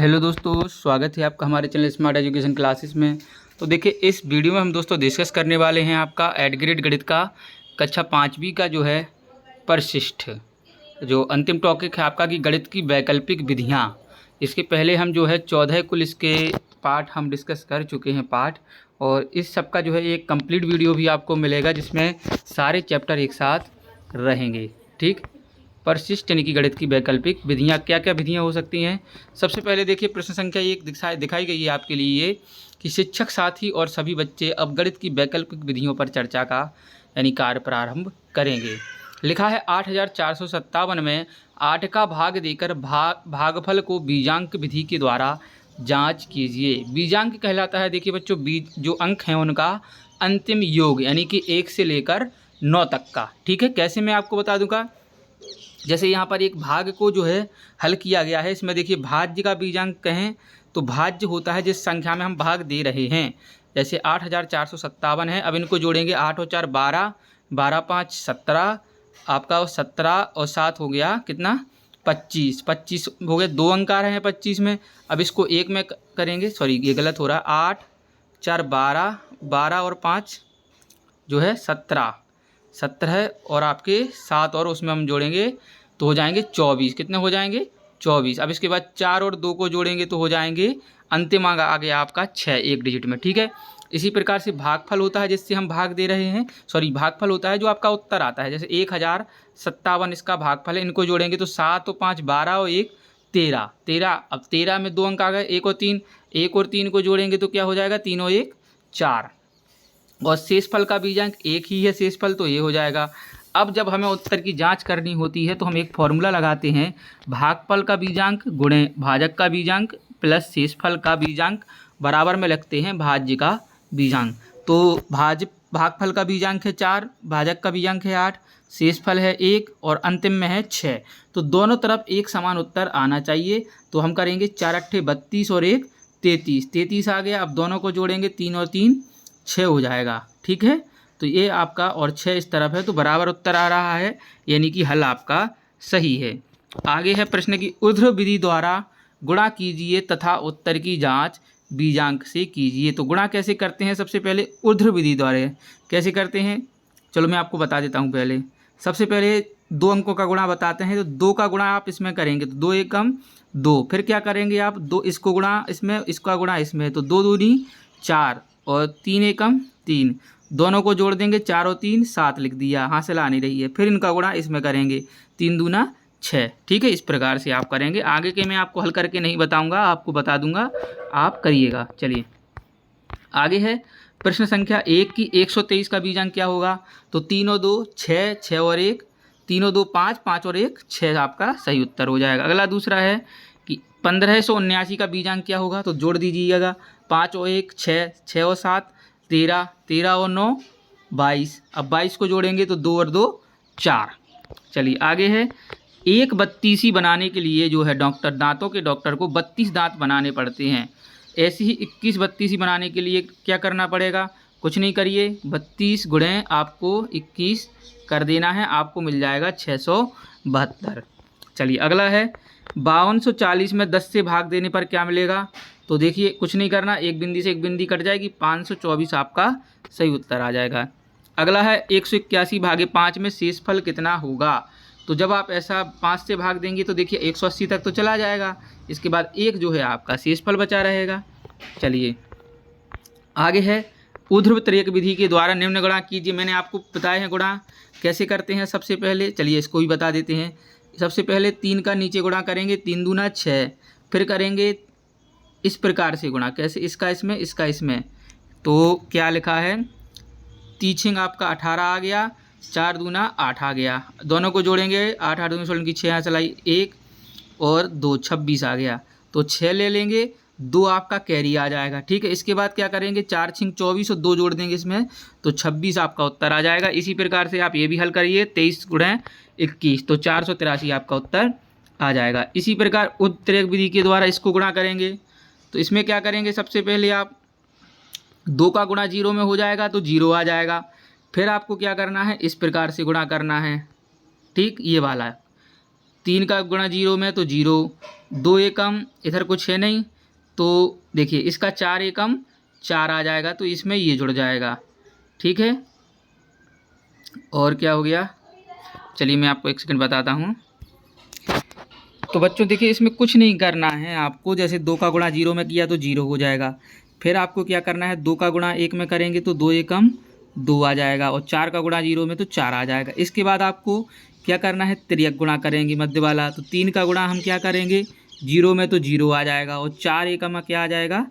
Hello दोस्तों, स्वागत है आपका हमारे चैनल स्मार्ट एजुकेशन क्लासेस में। तो देखिए, इस वीडियो में हम दोस्तों डिस्कस करने वाले हैं आपका एड ग्रेड गणित का कक्षा 5वीं का जो है परिशिष्ट, जो अंतिम टॉपिक है आपका कि गणित की वैकल्पिक विधियां। इसके पहले हम जो है 14 कुल इसके पार्ट हम डिस्कस कर चुके हैं पार्ट, और इस सब का जो है एक कंप्लीट वीडियो भी आपको मिलेगा जिसमें सारे चैप्टर एक साथ रहेंगे। ठीक, परिशिष्ट यानी कि गणित की वैकल्पिक विधियां, क्या क्या विधियां हो सकती हैं। सबसे पहले देखिए, प्रश्न संख्या 1 दिखाई गई है आपके लिए ये कि शिक्षक साथी और सभी बच्चे अब गणित की वैकल्पिक विधियों पर चर्चा का यानी कार्य प्रारंभ करेंगे। लिखा है 8457 में 8 का भाग देकर भागफल को बीजांक विधि के द्वारा जांच कीजिए। बीजांक कहलाता है, देखिए बच्चों, जो अंक हैं उनका अंतिम योग यानी कि 1 से लेकर 9 तक का। ठीक है, कैसे मैं आपको बता दूंगा। जैसे यहाँ पर एक भाग को जो है हल किया गया है, इसमें देखिए भाज्य का बीजांक कहें तो भाज्य होता है जिस संख्या में हम भाग दे रहे हैं। जैसे 8457 है, अब इनको जोड़ेंगे 8 और 4 12, 12 5 17, आपका 17 और 7 हो गया कितना 25, 25 हो गए। 2 अंक आ रहे हैं 25 में। अब इसको एक में करेंगे, सॉरी ये गलत हो रहा है, 8 4 12, 12 और 5 जो है 17, 17 और आपके 7 और उसमें हम जोड़ेंगे तो हो जाएंगे 24। कितने हो जाएंगे 24। अब इसके बाद 4 और 2 को जोड़ेंगे तो हो जाएंगे अंतिम अंक आ गया आपका 6 एक डिजिट में। ठीक है, इसी प्रकार से भागफल होता है जिससे हम भाग दे रहे हैं, सॉरी भागफल होता है जो आपका उत्तर आता है। जैसे 1057 इसका भागफल है, इनको जोड़ेंगे तो 7 और 5 12 और 1 13, 13। अब 13 में 2 अंक आ गए, 1 और 3, 1 और 3 को जोड़ेंगे तो क्या हो जाएगा 3 और 1 4, और शेषफल का बीजांक एक ही है शेषफल, तो ये हो जाएगा। अब जब हमें उत्तर की जांच करनी होती है तो हम एक फॉर्मूला लगाते हैं, भागफल का बीजांक गुणे भाजक का बीजांक प्लस शेषफल का बीजांक बराबर में लगते हैं भाज्य का बीजांक। तो भागफल का बीजांक है 4, भाजक का बीजांक है 8, शेषफल है 1 और अंतिम में है 6। तो दोनों तरफ एक समान उत्तर आना चाहिए। तो हम करेंगे 4 अट्ठे 32 और 1 33, 33 आ गया। अब दोनों को जोड़ेंगे 3 और 3 6 हो जाएगा। ठीक है, तो ये आपका और 6 इस तरफ है, तो बराबर उत्तर आ रहा है, यानी कि हल आपका सही है। आगे है प्रश्न की ऊर्ध्व विधि द्वारा गुणा कीजिए तथा उत्तर की जांच बीजांक से कीजिए। तो गुणा कैसे करते हैं, सबसे पहले ऊर्ध्व विधि द्वारा कैसे करते हैं, चलो मैं आपको बता देता हूँ। पहले सबसे पहले 2 अंकों का गुणा बताते हैं, तो 2 का गुणा आप इसमें करेंगे तो 2 एकम 2, फिर क्या करेंगे आप 2 इसको गुणा इसमें, इसका गुणा इसमें, तो 2 दूनी 4 और 3 एकम 3, दोनों को जोड़ देंगे 4 और 3 7 लिख दिया, हासिल आ नहीं रही है। फिर इनका गुणा इसमें करेंगे, 3 दूना 6। ठीक है, इस प्रकार से आप करेंगे। आगे के मैं आपको हल करके नहीं बताऊंगा, आपको बता दूंगा, आप करिएगा। चलिए आगे है प्रश्न संख्या 1 की 123 का बीजांक क्या होगा। तो 3 और 2 6, 6 और 1 3 और 2 5, 5 और 1 6 आपका सही उत्तर हो जाएगा। अगला दूसरा है कि 1579 का बीजांक क्या होगा। तो जोड़ दीजिएगा 5 और 1 6, 6 और 7 13, 13 और 9 22। अब 22 को जोड़ेंगे तो 2 और 2 4। चलिए आगे है, एक बत्तीसी बनाने के लिए जो है दांतों के डॉक्टर को 32 दांत बनाने पड़ते हैं। ऐसे ही 21 बत्तीसी बनाने के लिए क्या करना पड़ेगा, कुछ नहीं करिए, 32 गुणे आपको 21 कर देना है, आपको मिल जाएगा 672। चलिए अगला है 5240 में 10 से भाग देने पर क्या मिलेगा। तो देखिए कुछ नहीं करना, एक बिंदी से एक बिंदी कट जाएगी, 524 आपका सही उत्तर आ जाएगा। अगला है 181 भागे 5 में शेषफल कितना होगा। तो जब आप ऐसा 5 से भाग देंगे तो देखिए 180 तक तो चला जाएगा, इसके बाद 1 जो है आपका शेषफल बचा रहेगा। चलिए आगे है ऊर्ध्व त्रियक विधि के द्वारा निम्न गुणा कीजिए। मैंने आपको बताए हैं गुणा कैसे करते हैं। सबसे पहले चलिए इसको भी बता देते हैं। सबसे पहले 3 का नीचे गुणा करेंगे, 3 दूना 6, फिर करेंगे इस प्रकार से गुणा, कैसे, इसका इसमें इसका इसमें, तो क्या लिखा है, तीछिंग आपका 18 आ गया, 4 दूना 8 आ गया, दोनों को जोड़ेंगे 8 8 दूनी 16 की 6 यहाँ चलाई 1 और 2 26 आ गया, तो 6 ले लेंगे, 2 आपका कैरी आ जाएगा। ठीक है, इसके बाद क्या करेंगे 4 छिंग 24 और 2 जोड़ देंगे इसमें, तो 26 आपका उत्तर आ जाएगा। इसी प्रकार से आप ये भी हल करिए, 23 गुणे 21, तो 483 आपका उत्तर आ जाएगा। इसी प्रकार उत्तरेक विधि के द्वारा इसको गुणा करेंगे, तो इसमें क्या करेंगे, सबसे पहले आप 2 का गुणा 0 में हो जाएगा तो 0 आ जाएगा। फिर आपको क्या करना है, इस प्रकार से गुणा करना है। ठीक, ये वाला है 3 का गुणा 0 में तो 0, 2 एकम, इधर कुछ है नहीं तो देखिए इसका 4 एकम 4 आ जाएगा, तो इसमें ये जुड़ जाएगा। ठीक है, और क्या हो गया, चलिए मैं आपको एक सेकंड बताता हूँ। तो बच्चों देखिए इसमें कुछ नहीं करना है आपको, जैसे 2 का गुणा 0 में किया तो 0 हो जाएगा। फिर आपको क्या करना है, 2 का गुणा 1 में करेंगे तो 2 एकम 2 आ जाएगा, और 4 का गुणा 0 में तो 4 आ जाएगा। इसके बाद आपको क्या करना है, तिर्यक गुणा करेंगे मध्य वाला, तो 3 का गुणा हम क्या करेंगे 0 में तो 0 आ जाएगा, और 4 एकम क्या आ जाएगा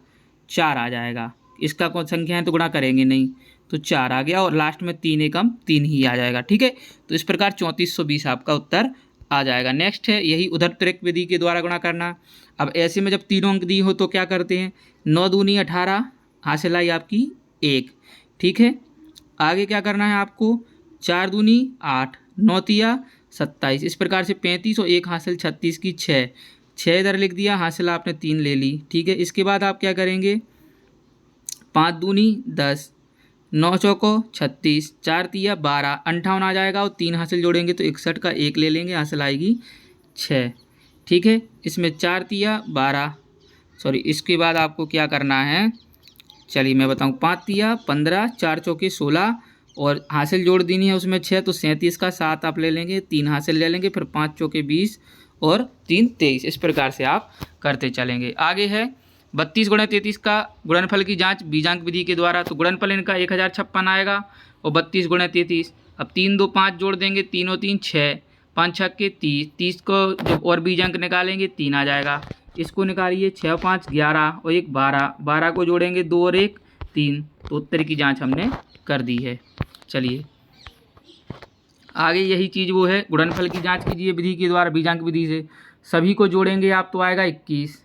4 आ जाएगा। इसका कौन संख्या है तो गुणा करेंगे नहीं, तो 4 आ गया, और लास्ट में 3 एकम 3 ही आ जाएगा। ठीक है, तो इस प्रकार 3420 आपका उत्तर आ जाएगा। नेक्स्ट है यही उधर विधि के द्वारा गुणा करना। अब ऐसे में जब तीनों अंक दी हो तो क्या करते हैं, 9 दूनी 18, हासिल आई आपकी 1। ठीक है, आगे क्या करना है आपको, 4 दूनी 8, 9 तिया 27, इस प्रकार से 35 और 1 हासिल 36 की 6 इधर लिख दिया, हासिल आपने 3 ले ली। ठीक है, इसके बाद आप क्या करेंगे, 5 दूनी 10, 9 चौको 36, 4 तिया 12, 58 आ जाएगा, और 3 हासिल जोड़ेंगे तो 61 का 1 ले लेंगे, हासिल आएगी 6। ठीक है, इसमें 4 तिया 12, सॉरी इसके बाद आपको क्या करना है, चलिए मैं बताऊँ, 5 तिया 15, 4 चौके 16, और हासिल जोड़ देनी है उसमें 6, तो 37 का 7 आप ले लेंगे, 3 हासिल ले लेंगे, फिर 5 चौके 20 और 3 23, इस प्रकार से आप करते चलेंगे। आगे है 32 गुणा 33 का गुणनफल की जांच बीजांक विधि के द्वारा। तो गुणनफल इनका 1056 आएगा, और 32 गुणा 33, अब 3 2 5 जोड़ देंगे, 3 और 3 6, 5 6 के 30, 30 को जब और बीजांक निकालेंगे 3 आ जाएगा, इसको निकालिए, 6 और 5 11 और 1 12, 12 को जोड़ेंगे 2 और 1 3, तो उत्तर की जांच हमने कर दी है। चलिए आगे यही चीज़ वो है, गुणनफल की जांच कीजिए विधि के द्वारा बीजांक विधि से, सभी को जोड़ेंगे आप तो आएगा 21,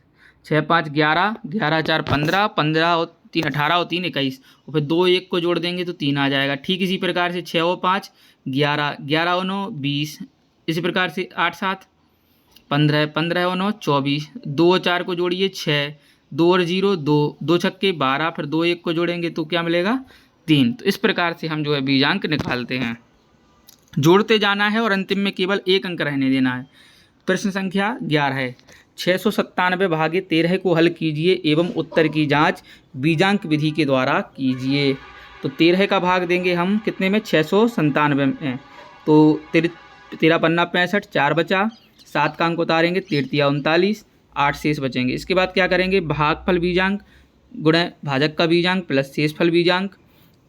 6 5 11, 11 4 15, 15 और 3 18 और 3 21, और फिर 2 1 को जोड़ देंगे तो 3 आ जाएगा। ठीक इसी प्रकार से 6 और 5 11, 11 और 9 20, इसी प्रकार से 8 7 15, 15 और 9 24, 2 और 4 को जोड़िए 6, 2 और 0 2, 2 छक्के 12, फिर 2 1 को जोड़ेंगे तो क्या मिलेगा 3। तो इस प्रकार से हम जो है बीजांक निकालते हैं, जोड़ते जाना है और अंतिम में केवल 1 अंक रहने देना है। प्रश्न संख्या 11 है, 697 भागे 13 को हल कीजिए एवं उत्तर की जांच बीजांक विधि के द्वारा कीजिए। तो 13 का भाग देंगे हम कितने में, 697 में, तो 13 पन्ना 65, 4 बचा, 7 का अंक उतारेंगे, 13 तिया 39, 8 शेष बचेंगे। इसके बाद क्या करेंगे, भागफल बीजांक गुणा भाजक का बीजांक प्लस शेषफल बीजांक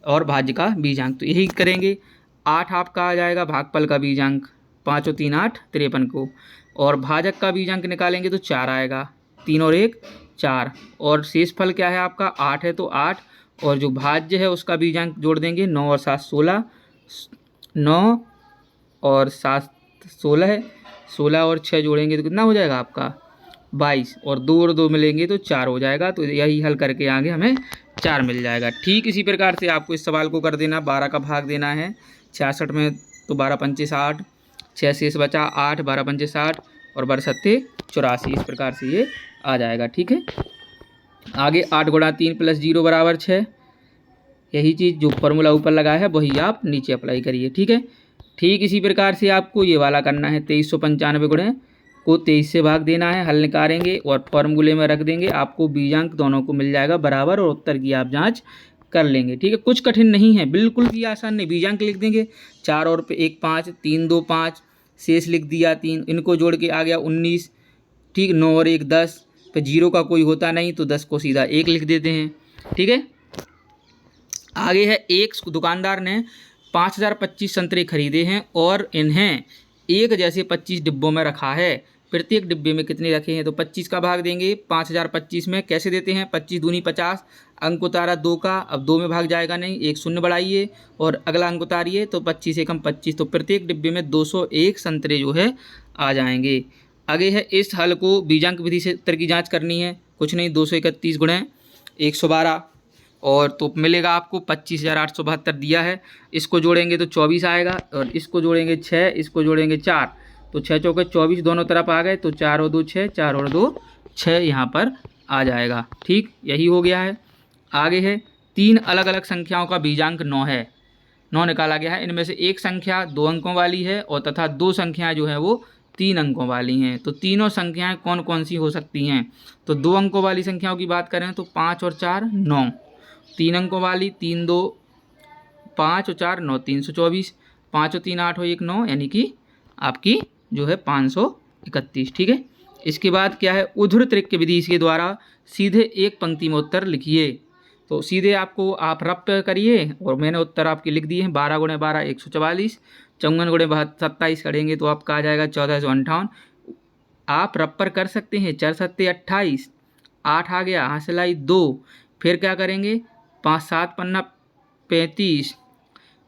और भाज्य का बीजांक, तो यही करेंगे। 8 आपका आ जाएगा भागफल का बीजांक, 5 और 3 8 53 को, और भाजक का बीजांक निकालेंगे तो 4 आएगा, 3 और 1 4, और शेषफल क्या है आपका 8 है तो 8, और जो भाज्य है उसका बीजांक जोड़ देंगे, 9 और 7 16, 9 और 7 16 है, 16 और 6 जोड़ेंगे तो कितना हो जाएगा आपका 22, और 2 और 2 मिलेंगे तो 4 हो जाएगा। तो यही हल करके आगे हमें 4 मिल जाएगा। ठीक इसी प्रकार से आपको इस सवाल को कर देना, 12 का भाग देना है 66 में, तो 12 पंचे 60, 6 शेष बचा 8, 12 पंचे 60 और 12 सत्ते 84, इस प्रकार से ये आ जाएगा। ठीक है, आगे 8 गुणा 3 प्लस 0 बराबर 6, यही चीज़ जो फॉर्मूला ऊपर लगाया है वही आप नीचे अप्लाई करिए। ठीक है, ठीक इसी प्रकार से आपको ये वाला करना है, 2395 गुणे को 23 से भाग देना है, हल निकालेंगे और फॉर्मूले में रख देंगे, आपको बीजांक दोनों को मिल जाएगा बराबर, और उत्तर की आप जांच कर लेंगे। ठीक है, कुछ कठिन नहीं है, बिल्कुल भी आसान नहीं। बीजांक लिख देंगे, 4 और 1 5, 3 2 5, शेष लिख दिया 3, इनको जोड़ के आ गया 19। ठीक, 9 और 1 10, फिर 0 का कोई होता नहीं तो 10 को सीधा 1 लिख देते हैं। ठीक है, आगे है, एक दुकानदार ने 5025 संतरे खरीदे हैं और इन्हें एक जैसे 25 डिब्बों में रखा है, प्रत्येक डिब्बे में कितने रखे हैं, तो 25 का भाग देंगे 5025 में, कैसे देते हैं, 25 दूनी 50, अंक उतारा 2 का, अब 2 में भाग जाएगा नहीं, एक शून्य बढ़ाइए और अगला अंक उतारिए, तो 25 एकम 25, तो प्रत्येक डिब्बे में 201 संतरे जो है आ जाएंगे। आगे है, इस हल को बीजांक विधि से उत्तर की जाँच करनी है, कुछ नहीं, 231 गुणे 112, और तो मिलेगा आपको 25,872 दिया है, इसको जोड़ेंगे तो 24 आएगा, और इसको जोड़ेंगे 6, इसको जोड़ेंगे 4, तो 6 चौके 24 दोनों तरफ आ गए, तो 4 और 2 6, 4 और 2 6 यहाँ पर आ जाएगा। ठीक, यही हो गया है। आगे है, 3 अलग अलग संख्याओं का बीजांक 9 है, 9 निकाला गया है, इनमें से एक संख्या 2 अंकों वाली है और तथा 2 संख्याएँ जो हैं वो 3 अंकों वाली हैं। तो तीनों संख्याएं कौन कौन सी हो सकती हैं? तो 2 अंकों वाली संख्याओं की बात करें तो 5 और 4 9। 3 अंकों वाली 3 2 5 और 4 9 324। 5 और 3 8 और 1 9, यानी कि आपकी जो है 531। ठीक है। इसके बाद क्या है, ऊर्ध्वत्रैक्य विधि इसके द्वारा सीधे एक पंक्ति में उत्तर लिखिए। तो सीधे आपको आप रप्ट करिए और मैंने उत्तर आपके लिख दिए हैं। 12 गुणे 12 144, 54 गुणे 27 करेंगे तो आपका आ जाएगा 1458। आप रप पर कर सकते हैं। 4 7 28, 8 आ गया, हासिलाई 2। फिर क्या करेंगे, 5 7 पन्ना 35,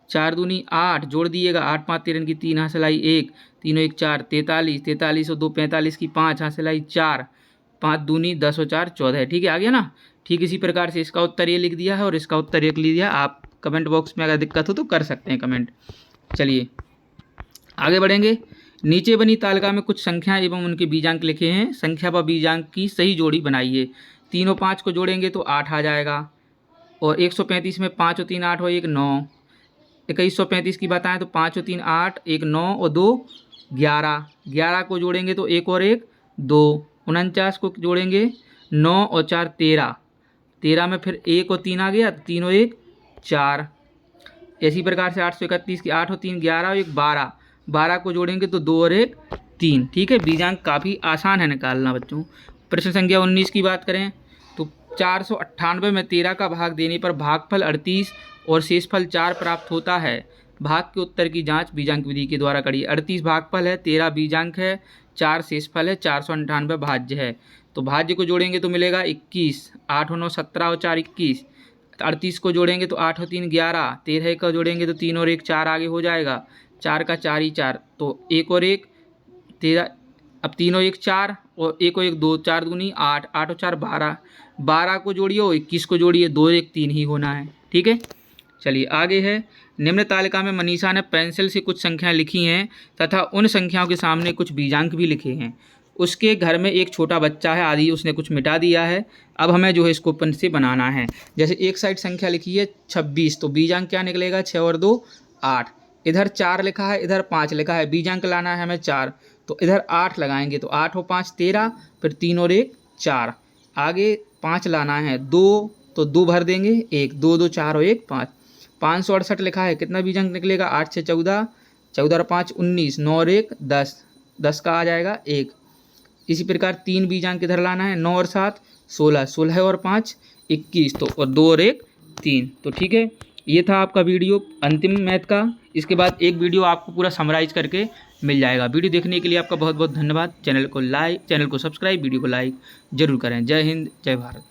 4 दूनी 8, जोड़ दिएगा 8 5 13 की 3, हासिलाई 1, 3 1 4 43, 43 और 2 45 की 5, हासिलाई 4, 5 दूनी 10 और 4 14। ठीक है, आ गया ना। ठीक इसी प्रकार से इसका उत्तर ये लिख दिया है और इसका उत्तर ये लिख दिया। आप कमेंट बॉक्स में अगर दिक्कत हो तो कर सकते हैं कमेंट। चलिए आगे बढ़ेंगे। नीचे बनी तालिका में कुछ संख्याएं एवं उनके बीजांक लिखे हैं। संख्या व बीजांक की सही जोड़ी बनाइए। 3 और 5 को जोड़ेंगे तो 8 आ जाएगा। और 135 में 5 और 3 8 और 1 9। 2135 की बताएं तो 5 और 3 8, 1 9 और 2 11। 11 को जोड़ेंगे तो 1 और 1 2। 49 को जोड़ेंगे 9 और 4 13। 13 में फिर 1 और 3 आ गया, 3 और 1 4। इसी प्रकार से 831 की 8 और 3 11 और 1 12। 12 को जोड़ेंगे तो 2 और 1 3। ठीक है, बीजांक काफ़ी आसान है निकालना बच्चों। प्रश्न संख्या 19 की बात करें तो 498 में 13 का भाग देने पर भागफल 38 और शेषफल 4 प्राप्त होता है। भाग के उत्तर की जांच बीजांक विधि के द्वारा करिए। 38 भागफल है, 13 बीजांक है, 4 शेषफल है, 498 भाज्य है। तो भाज्य को जोड़ेंगे तो मिलेगा 21, 8 और 9 17 और 4 21। 38 को जोड़ेंगे तो 8 और 3 11। 13 का जोड़ेंगे तो 3 और 1 4 आगे हो जाएगा। 4 का 4 ही 4, तो 1 और 1 13। अब 3 और 1 4 और 1 और 1 2, 4 दूनी 8, 8 और 4 12। 12 को जोड़िए और 21 को जोड़िए, 2 1 3 ही होना है। ठीक है, चलिए आगे है। निम्न तालिका में मनीषा ने पेंसिल से कुछ संख्याएं लिखी हैं तथा उन संख्याओं के सामने कुछ बीजांक भी लिखे हैं। उसके घर में एक छोटा बच्चा है आदि उसने कुछ मिटा दिया है। अब हमें जो है इसको पेन से बनाना है। जैसे एक साइड संख्या लिखी है 26, तो बीजांक क्या निकलेगा, 6 और 2 8। इधर 4 लिखा है, इधर 5 लिखा है, बीजांक लाना है हमें 4, तो इधर 8 लगाएंगे तो 8 और 5 13, फिर 3 और 1 4। आगे 5 लाना है, 2 तो 2 भर देंगे, 1 2 2 4 और 1 5। 568 लिखा है, कितना बीजांक निकलेगा, 8 से 14, 14 और 5 19, 9 और 1 10, 10 का आ जाएगा 1। इसी प्रकार 3 बीजांक इधर लाना है, 9 और 7 16, 16 और 5 21, तो और 2 और 1 3। तो ठीक है, ये था आपका वीडियो अंतिम मैथ का। इसके बाद एक वीडियो आपको पूरा समराइज करके मिल जाएगा। वीडियो देखने के लिए आपका बहुत बहुत धन्यवाद। चैनल को सब्सक्राइब, वीडियो को लाइक जरूर करें। जय हिंद, जय भारत।